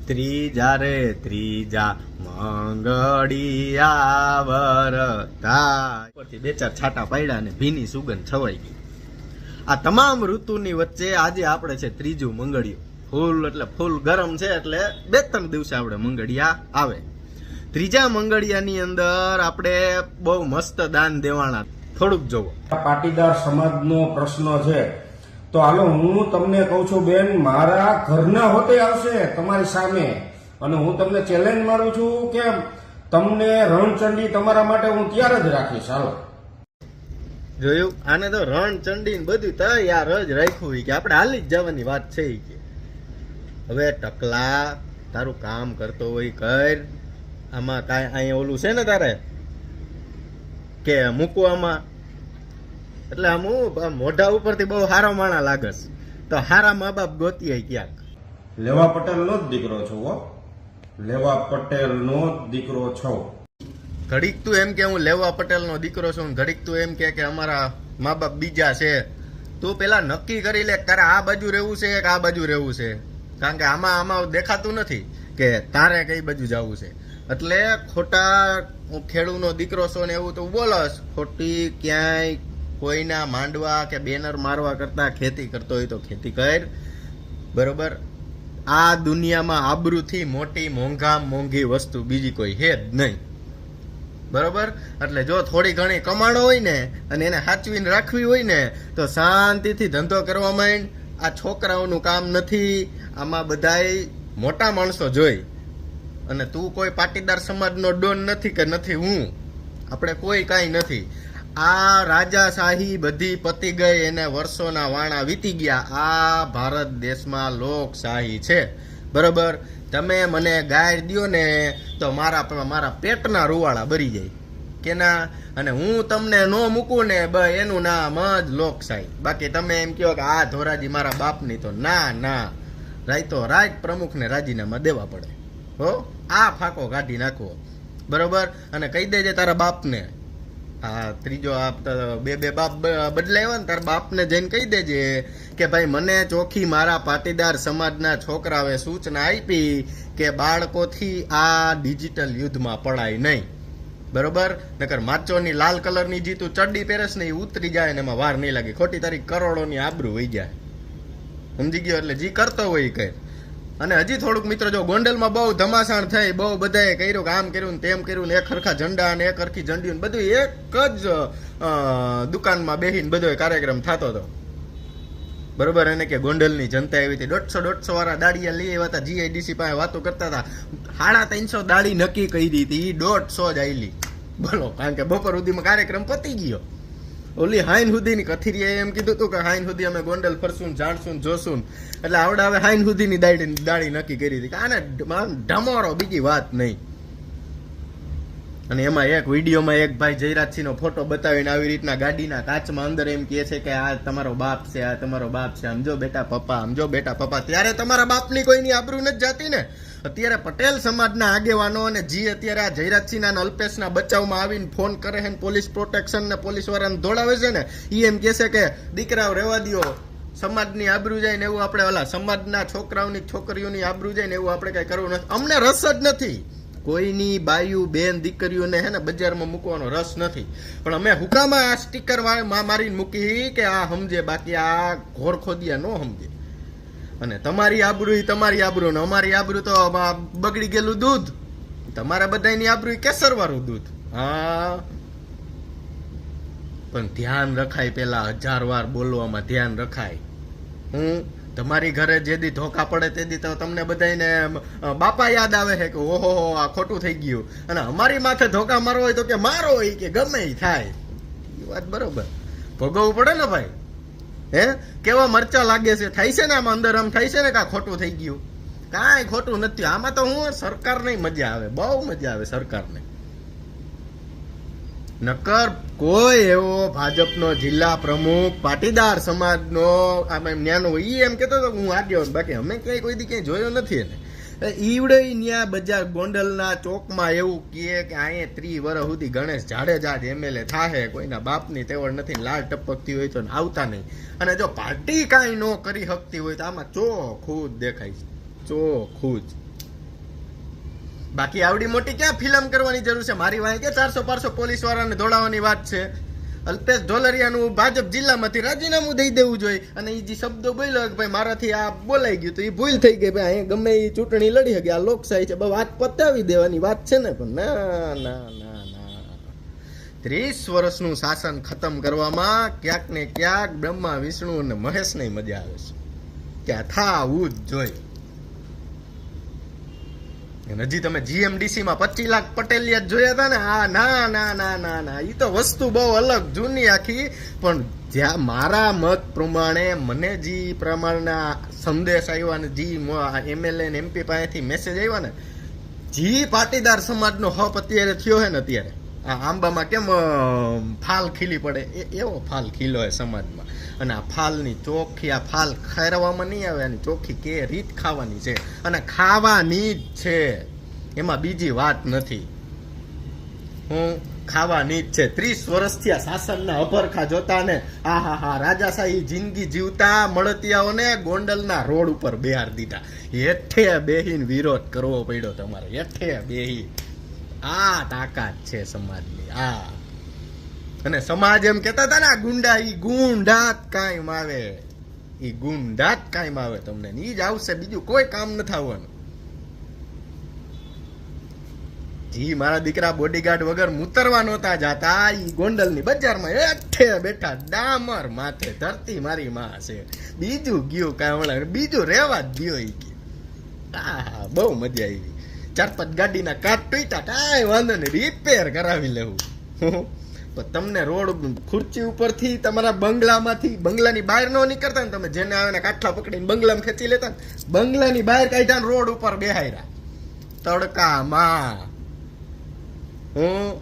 ત્રીજા રે ત્રીજા મંગળિયા વરતા ઉપરથી બે ચાર છાટા પાડ્યા ને ભીની સુગંધ છવાઈ ગઈ. આ તમામ ઋતુની વચ્ચે આજે આપણે છે ત્રીજું મંગળિયું. ફૂલ એટલે ફૂલ ગરમ છે એટલે 2-3 દિવસે આપણે મંગળિયા આવે. ત્રીજા મંગળિયાની અંદર આપણે બહુ મસ્ત દાન દેવાના. થોડુંક જોવો. પાટીદાર સમાજનો પ્રશ્ન છે તો હાલો હું તમને કહું છું બેન, મારા ઘરના હોતે આવશે તમારી સામે અને હું તમને ચેલેન્જ મારું છું કે તમને રણચંડી તમારા માટે હું તૈયાર જ રાખીશ. હાલો જોયું, આને તો રણચંડી ને બધું તૈયાર જ રાખ્યું કે આપણે હાલી જ જવાની વાત છે કે હવે ટકલા તારું કામ કરતો હોય કર. આમાં કાંઈ અહીંયા ઓલું છે ને તારે કે મૂકવામાં એટલે આમ હું મોઢા ઉપરથી બહુ હારો માણા લાગસ તો હારા મા બાપ ગોતીએ ક્યાંક. લેવા પટેલ નો જ દીકરો છો હો, લેવા પટેલ નો જ દીકરો છો. ઘડીક તું એમ કે હું લેવા પટેલ નો દીકરો છું, ઘડીક તું એમ કે અમારા મા બાપ બીજા છે. તું પેલા નક્કી કરી લે તારે આ બાજુ રહેવું છે કે આ બાજુ રહેવું છે, કારણ કે આમાં દેખાતું નથી કે તારે કઈ બાજુ જવું છે. એટલે ખોટા ખેડૂનો દીકરો છો ને એવું તું બોલસ. ખોટી ક્યાંય કોઈના માંડવા કે બેનર મારવા કરતા ખેતી કરતો હોય તો ખેતી કર. બરોબર, આ દુનિયામાં આબરૂથી મોટી મોંઘી વસ્તુ બીજી કોઈ હે જ નહીં. બરોબર, એટલે જો થોડી ઘણી કમાણો હોય ને અને એને સાચવીને રાખવી હોય ને તો શાંતિથી ધંધો કરવા માંડ. આ છોકરાઓનું કામ નથી, આમાં બધાય મોટા માણસો જોઈ. અને તું કોઈ પાટીદાર સમાજનો ડોન નથી કે નથી હું, આપણે કોઈ કાંઈ નથી. આ રાજાશાહી બધી પતી ગઈ, એને વર્ષોના વાણા વીતી ગયા. આ ભારત દેશમાં લોકશાહી છે. બરોબર, તમે મને ગાય દ્યો ને તો મારા પેટના રૂવાળા ભરી જાય કે ના, અને હું તમને ન મૂકું ને એનું નામ જ લોકશાહી. બાકી તમે એમ કહો કે આ ધોરાજી મારા બાપની, તો ના રાય તો રાજ પ્રમુખને રાજીનામા દેવા પડે હો. આ ફાંકો કાઢી નાખવો. બરોબર, અને કહી દેજે તારા બાપને, હા ત્રીજો બે બાપ બદલાવ્યા ને તારા બાપને જઈને કહી દેજે કે ભાઈ મને ચોખ્ખી મારા પાટીદાર સમાજના છોકરાઓએ સૂચના આપી કે બાળકોથી આ ડિજિટલ યુદ્ધમાં પડાય નહીં. બરોબર, નકર માચોની લાલ કલરની જે તું ચડ્ડી પહેરસ ને એ ઉતરી જાય ને એમાં વાર નહીં લાગે. ખોટી તારી કરોડોની આબરૂ વહી જાય. સમજી ગયો? એટલે જે કરતો હોય એ કહે. અને હજી થોડુંક મિત્રો જો ગોંડલમાં બહુ ધમાસાણ થઈ, બહુ બધાએ કર્યું કે આમ કર્યું ને તેમ કર્યું ને એક હરખા ઝંડા ને એક હરખી ઝંડીઓ ને બધું એક જ દુકાનમાં બેસીને બધો કાર્યક્રમ થતો હતો. બરોબર, એને કે ગોંડલની જનતા એવી હતી 150 વાળા દાડિયા લઈ આવ્યા હતા, જીઆઈડીસી પાસે વાતો કરતા હતા. 350 દાડી નક્કી કરી હતી, 150 જ આવેલી. બોલો, કારણ કે બપોર સુધીમાં કાર્યક્રમ પતી ગયો. ઓલી હાઈન સુધીની કથિરીએ એમ કીધું હતું કે હાઈન સુધી અમે ગોંડલ ફરશું, જાણશું, જોશું. એટલે આવડે હવે હાઈન સુધીની દાડી નક્કી કરી હતી કે આને ઢમારો, બીજી વાત નહીં. અને એમાં એક વિડીયોમાં એક ભાઈ જયરાજસિંહનો ફોટો બતાવીને આવી રીતના ગાડીના કાચમાં અંદર એમ કહે છે કે આ તમારો બાપ છે, આ તમારો બાપ છે, સમજો બેટા પપ્પા, સમજો બેટા પપ્પા. ત્યારે તમારા બાપની કોઈની આબરૂ નથી જાતી ને. અત્યારે પટેલ સમાજના આગેવાનો અને જી અત્યારે આ જયરાજસિંહના અને અલ્પેશના બચાવમાં આવીને ફોન કરે છે ને પોલીસ પ્રોટેક્શન ને પોલીસ વાળાને દોડાવે છે ને, એ એમ કહે છે કે દીકરાઓ રહેવા દો, સમાજની આબરૂ જાય ને એવું આપણે ઓલા સમાજના છોકરાઓની છોકરીઓની આબરૂ જાય ને એવું આપણે કઈ કરવું નથી. અમને રસ જ નથી કોઈની બાયું બેન દીકરીઓને હે ને બજારમાં મૂકવાનો રસ નથી. પણ અમે હુકામાં આ સ્ટીકર મારીને મૂકી કે આ સમજે, બાકી આ ઘોર ખોદિયા ન સમજે. અને તમારી આબરૂ તમારી આબરૂ ને અમારી આબરૂ તો બગડી ગયેલું દૂધ, તમારા બધાની આબરૂ કેસર વાળું દૂધ. હા, પણ ધ્યાન રખાય, પેલા 1000 વાર બોલવામાં ધ્યાન રખાય. તમારી ઘરે જેદી ધોકા પડે તેદી તો તમને બધાને બાપા યાદ આવે છે કે ઓહો આ ખોટું થઈ ગયું. અને અમારી માથે ધોકા મારવો હોય તો કે મારો હોય કે ગમે થાય. એ વાત બરોબર, ભોગવવું પડે ને ભાઈ. હે કેવા મરચા લાગે છે, થાય છે ને આમ અંદર આમ થાય છે ને કે ખોટું થઈ ગયું. કાંઈ ખોટું નથી આમાં. તો હું સરકારને મજા આવે, બહુ મજા આવે સરકારને. નકર કોઈ એવો ભાજપનો જિલ્લા પ્રમુખ પાટીદાર સમાજનો ન્યાનો ઈ એમ કેતો હતો હું આડ્યો, બાકી અમે ક્યાંય કોઈ દી ક્યાંય જોયો નથી. એને ઈવડે ન્યા બજાર ગોંડલના ચોકમાં એવું કહે કે અહીંયા 30 વર્ષ સુધી ગણેશ જાડેજા જ એમએલએ થાહે, કોઈના બાપની તેવડ નથી, લાલ ટપકતી હોય તો આવતા નહીં. અને જો પાર્ટી કાંઈ ન કરી શકતી હોય તો આમાં ચોખ્ખું જ દેખાય છે, ચોખ્ખું જ. બાકી આવડી મોટી ક્યાં ફિલ્મ કરવાની જરૂર છે? મારી વાંહે કે 400-500 પોલીસ વાળાને દોડાવવાની વાત છે? અલ્પેશ ઢોલરિયાનું ભાજપ જિલ્લામાંથી રાજીનામું દઈ દેવું જોઈએ. અને એ જે શબ્દો બોલ્યો કે ભાઈ મારાથી આ બોલાઈ ગયું તો એ ભૂલ થઈ ગઈ. ભાઈ અહીંયા ગમે એ ચૂંટણી લડી શકે, આ લોકશાહી છે, વાત પતાવી દેવાની વાત છે ને. પણ ના ના ના ના, 30 વર્ષનું શાસન ખતમ કરવામાં ક્યાંક ને ક્યાંક બ્રહ્મા, વિષ્ણુ અને મહેશને મજા આવે છે કે આ થાવું જ જોઈએ. હજી તમે GMDC માં 25 લાખ પટેલિયા જોયા હતા ને? હા, ના ના ના ના ના, એ તો વસ્તુ બહુ અલગ જૂની આખી. પણ જ્યાં મારા મત પ્રમાણે મને જે પ્રમાણના સંદેશ આવ્યા ને જે MLA ને MP પાસેથી મેસેજ આવ્યા ને, જે પાટીદાર સમાજનો હપ અત્યારે થયો હે ને, અત્યારે આ આંબામાં કેમ ફાલ ખીલી પડે એવો ફાલ ખીલો હોય સમાજમાં. અને આ ફાલની ચોખ્ખી, આ ફાલ ખારવામાં નહીં આવે, આની ચોખ્ખી કે રીત ખાવાની છે અને ખાવાની જ છે, એમાં બીજી વાત નથી. હું ખાવાની જ છે. 30 વર્ષથી આ શાસનના અભરખા જોતા ને હા રાજાશાહી જિંદગી જીવતા મળતિયાઓને ગોંડલના રોડ ઉપર બેહાર દીધા. હેઠે બેહીને વિરોધ કરવો પડ્યો તમારે, હેઠે બેહી. આ તાકાત છે સમાજની. આ અને સમાજ એમ કેતા હતા ને આ ગુંડા, ઈ ગુંડાત કાયમ આવે, ઈ ગુંડાત કાયમ આવે તમને, ઈ જ આવશે, બીજું કોઈ કામ નથી આવવાનું. જી મારા દીકરા બોડીગાર્ડ વગર મુતરવા નહોતા જાતા, ઈ ગોંડલની બજારમાં હેઠે બેઠા ડામર માથે, ધરતી મારી માં છે, બીજું ગયું કાંઈ, બીજું રેવા જ ગયો. ઈ હા, બહુ મજા આવી. 4-5 ગાડીના કાચ તૂટ્યા, કાંઈ વાંધો નહીં, રિપેર કરાવી લેવું. તમને રોડ ખુરચી ઉપરથી તમારા બંગલામાંથી, બંગલાની બહાર ન નીકળતા ને, તમે જેને આવે ને કાઠલા પકડીને બંગલામાં ખેંચી લેતા ને, બંગલાની બહાર કાઢ્યા રોડ ઉપર બેહાર્યા તડકામાં.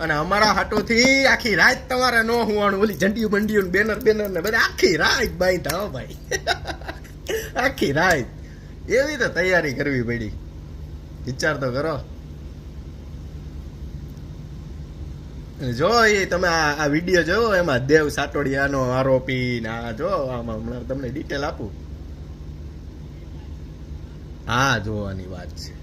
અને અમારા હાટોથી આખી રાત તમારે ન હુવાનું, ઓલી ઝંડિયું બંડિયું બેનર ને બધા આખી રાત બાંધતા. હો ભાઈ, આખી રાત એવી તો તૈયારી કરવી પડી. વિચાર તો કરો. જો એ તમે આ વિડીયો જોયો, એમાં દેવ સાટોડિયાનો આરોપી ને આ જો, આમાં હમણાં તમને ડિટેલ આપું. હા, જોવાની વાત છે.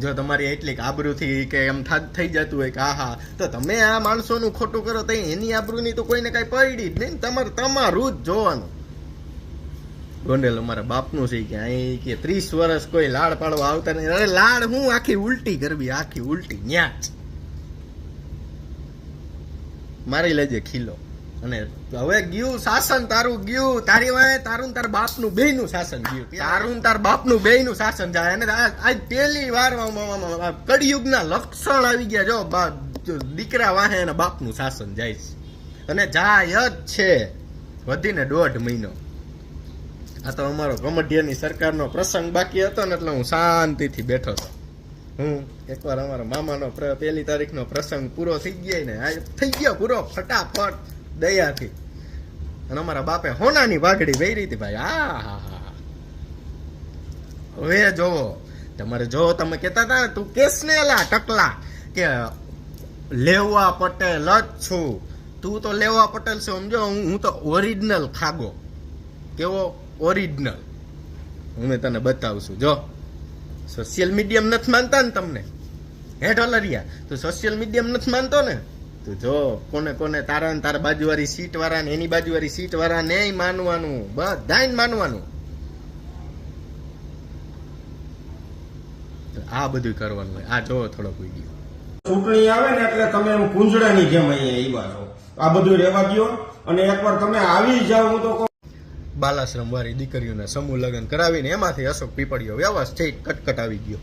જો તમારી એટલી આબરૂથી કે એમ થઈ જતું હોય કે હા, તો તમે આ માણસોનું ખોટું કરો તો એની આબરૂની તો કોઈને કઈ પડી જ નહીં. તમારું જ જોવાનું. ગોંડલ અમારા બાપનું છે કે અહીં કે 30 વર્ષ કોઈ લાડ પાડવા આવતા નહીં. અરે લાડ હું આખી ઉલટી કરવી, આખી ઉલટી ન્યા જ મારી લેજે ખીલો. અને હવે ગયું શાસન તારું, ગયું તારી વાંહે, તારું તાર બાપનું બેયનું શાસન ગયું, તારું તાર બાપનું બેયનું શાસન જાય. અને આજ પહેલી વાર કળિયુગના લક્ષણ આવી ગયા. જો દીકરા વાહે અને બાપનું શાસન જાય છે, અને જાય જ છે વધીને 1.5 મહિનો. આ તો અમારો કમઢિયાની સરકારનો પ્રસંગ બાકી હતો ને, એટલે હું શાંતિથી બેઠો હતો. એકવાર અમારા મામાનો 1 તારીખનો પ્રસંગ પૂરો થઈ ગયો ને, થઈ ગયો પૂરો ફટાફટ દયાથી. અને અમારા બાપે હોનાની વાઘડી વેરી હતી ભાઈ. હા, હવે જોવો તમારે, જો તમે કહેતા હતા ને, તું કેસ ને એલા ટકલા કે લેવા પટેલ જ છું, તું તો લેવા પટેલ છે સમજો, હું તો ઓરિજિનલ ખાગો. કેવો ઓરિજિનલ? હું તને બતાવશું. જો સોશિયલ મીડિયમ નથી માનતા ને તમને, હે ઢોલરિયા, તું સોશિયલ મીડિયમ નથી માનતો ને, તું જો કોને કોને તારા ને તારા બાજુવાળી સીટ વાળા ને એની બાજુવાળી સીટ વાળા ને માનવાનું, બધાને માનવાનું. આ બધું કરવાનું હોય. આ જો થોડોક વિડીયો. ચૂંટણી આવે ને એટલે તમે એમ કુંજડાની જેમ અહીંયા આવ્યા છો. આ બધું રહેવા દો, અને એકવાર તમે આવી જાઓ. હું તો બાલાશ્રમ વાળી દીકરીઓને સમૂહ લગ્ન કરાવીને એમાંથી અશોક પીપળીઓ વ્યવસ્થિત કટકટ આવી ગયો.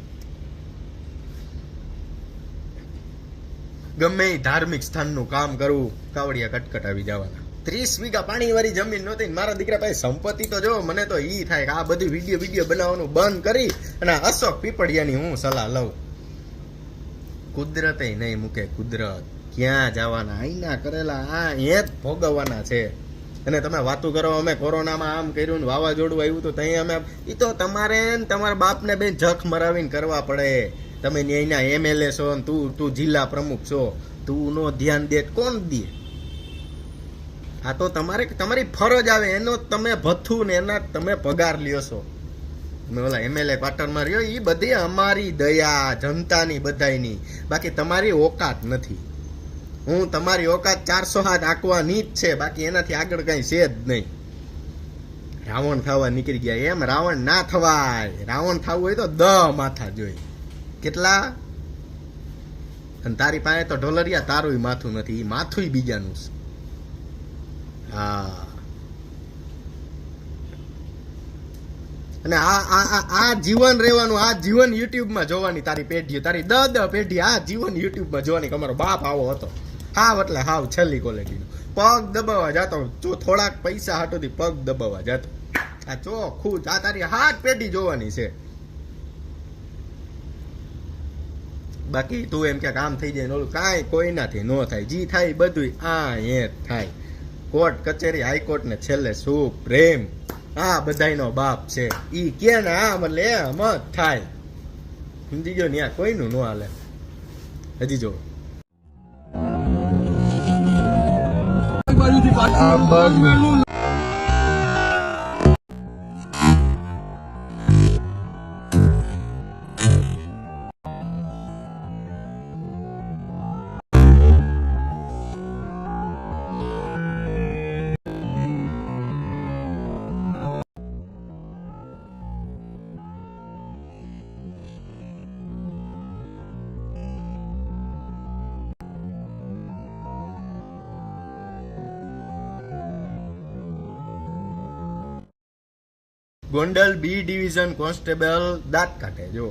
ગમે એ ધાર્મિક સ્થાનનું કામ કરવું, કાવડિયા કટકટ આવી જવાના. 30 વીઘા પાણી વાળી જમીન નહોતી. મારા દીકરા પાસે સંપત્તિ તો જો, મને તો ઈ થાય કે આ બધી વિડીયો બનાવવાનું બંધ કરી અને અશોક પીપળિયાની હું સલાહ લઉં. કુદરતે નહીં મૂકે, કુદરત ક્યાં જવાના, આઈના કરેલા આ એ જ ભોગવવાના છે. અને તમે વાતું કરો અમે કોરોનામાં આમ કર્યું ને વાવાઝોડું આવ્યું તો ત્યાં અમે, એ તો તમારે તમારા બાપને બે જખ મરાવીને કરવા પડે. તમે અહીંના MLA છો ને તું જિલ્લા પ્રમુખ છો, તું નો ધ્યાન દે કોણ દે? આ તો તમારી ફરજ આવે, એનો તમે ભથ્થું ને એના તમે પગાર લ્યો છો. મેં ઓલા MLA ક્વાર્ટરમાં રહ્યો, એ બધી અમારી દયા, જનતાની બધાયની. બાકી તમારી ઓકાત નથી. હું તમારી ઓકાત 400 હાથ આંકવાની જ છે, બાકી એનાથી આગળ કઈ છે જ નહીં. રાવણ થવા નીકળી ગયા, એમ રાવણ ના થવાય. રાવણ થવું હોય તો 10 માથા જોઈ. કેટલા? અને તારી પાસે તો ઢોલરિયા તારું માથું નથી, એ માથું બીજાનું છે. હા, અને આ જીવન રહેવાનું, આ જીવન યુટ્યુબમાં જોવાની તારી પેઢી, તારી 10 પેઢી આ જીવન યુટ્યુબમાં જોવાની કે અમારો બાપ આવો હતો. હાવ એટલે હાવ છેલ્લી ક્વોલિટીનો. પગ દબાવવા જાતો, જો થોડાક પૈસા હાટોથી પગ દબાવવા જાતો. આ ચોખ્ખું આ તારી 7 પેઢી જોવાની છે. બાકી તું એમ કે કામ થઈ જાય, ઓલું કાંઈ કોઈનાથી ન થાય. જી થાય બધું આ એ થાય. કોર્ટ કચેરી, હાઈકોર્ટ ને છેલ્લે સુપ્રીમ, આ બધાયનો બાપ છે. ઈ કે ને આમ એટલે એમ જ થાય. સમજી ગયો ને? કોઈનું ન હાલે. હજી જો ગોંડલ બી ડિવિઝન કોન્સ્ટેબલ દાંત કાઢે. જો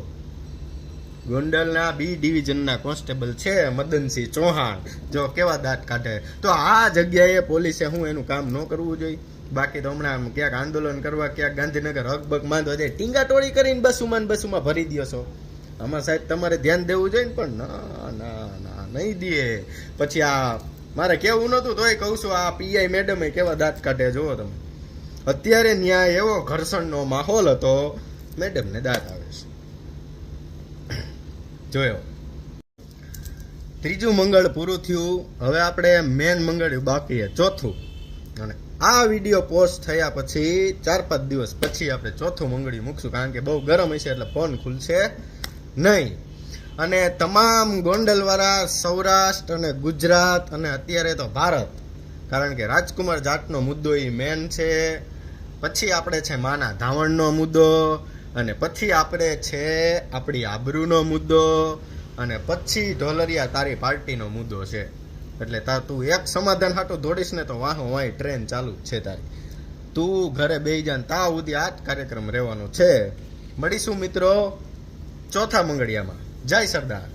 ગોંડલના બી ડિવિઝનના કોન્સ્ટેબલ છે મદનસિંહ ચૌહાણ, જો કેવા દાંત કાઢે. તો આ જગ્યાએ પોલીસે હું એનું કામ ન કરવું જોઈએ? બાકી તો હમણાં ક્યાંક આંદોલન કરવા, ક્યાંક ગાંધીનગર હકબક માંડવા જાય, ટીંગા ટોળી કરીને બસુમાં ભરી દો છો. આમાં સાહેબ તમારે ધ્યાન દેવું જોઈએ ને, પણ ના ના ના નહીં દે. પછી આ મારે કેવું નહોતું તોય કહું છું, આ પીઆઈ મેડમે કેવા દાંત કાઢે જુઓ તમે. અત્યારે ન્યાય એવો ઘર્ષણનો માહોલ હતો, મેડમને દાંત આવે છે. જોયો, ત્રીજું મંગળ પૂરું થયું. હવે આપણે મેન મંગળ બાકી છે, ચોથું. અને આ વિડીયો પોસ્ટ થયા પછી 4-5 દિવસ પછી આપણે ચોથું મંગળિયું મૂકશું, કારણ કે બહુ ગરમ હશે એટલે ફોન ખુલશે નહીં. અને તમામ ગોંડલવાળા, સૌરાષ્ટ્ર અને ગુજરાત અને અત્યારે તો ભારત, કારણ કે રાજકુમાર જાટનો મુદ્દો એ મેન છે. પછી આપણે છે માના ધાવણનો મુદ્દો, અને પછી આપણે છે આપણી આબરૂનો મુદ્દો, અને પછી ઢોલરિયા તારી પાર્ટીનો મુદ્દો છે. એટલે તું એક સમાધાન હાટું દોડીશ ને તો વાહો વાય ટ્રેન ચાલુ જ છે તારી. તું ઘરે બેસી જા, તા સુધી આ જ કાર્યક્રમ રહેવાનો છે. મળીશું મિત્રો ચોથા મંગળિયામાં. જય સરદાર.